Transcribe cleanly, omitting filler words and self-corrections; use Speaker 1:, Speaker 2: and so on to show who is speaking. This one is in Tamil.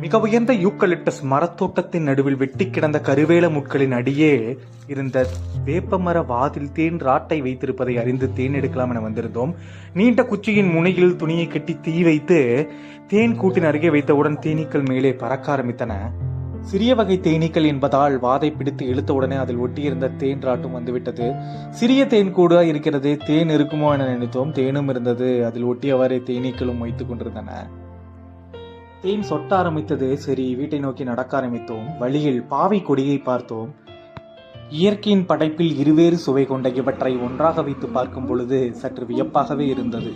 Speaker 1: மிக உயர்ந்த யூக்கலிப்டஸ் மரத்தோட்டத்தின் நடுவில் வெட்டி கிடந்த கருவேல முட்களின் அடியே இருந்த வேப்பமர வாதில் தேன் ராட்டை வைத்திருப்பதை அறிந்து தேன் எடுக்கலாம் என வந்திருந்தோம். நீண்ட குச்சியின் முனையில் துணியை கட்டி தீ வைத்து தேன் கூட்டின் அருகே வைத்தவுடன் தேனீக்கள் மேலே பறக்க ஆரம்பித்தன. சிறிய வகை தேனீக்கள் என்பதால் வாதை பிடித்து இழுத்தவுடனே அதில் ஒட்டியிருந்த தேன் ராட்டும் வந்துவிட்டது. சிறிய தேன் கூட இருக்கிறது, தேன் இருக்குமோ என நினைத்தோம். தேனும் இருந்தது. அதில் ஒட்டியவாறே தேனீக்களும் வைத்துக் கொண்டிருந்தன. தேன் சொட்ட ஆரம்பித்தது. சரி, வீட்டை நோக்கி நடக்க ஆரம்பித்தோம். வழியில் பாவை கொடியை பார்த்தோம். இயற்கையின் படைப்பில் இருவேறு சுவை கொண்ட இவற்றை ஒன்றாக வைத்து பார்க்கும் பொழுது சற்று வியப்பாகவே இருந்தது.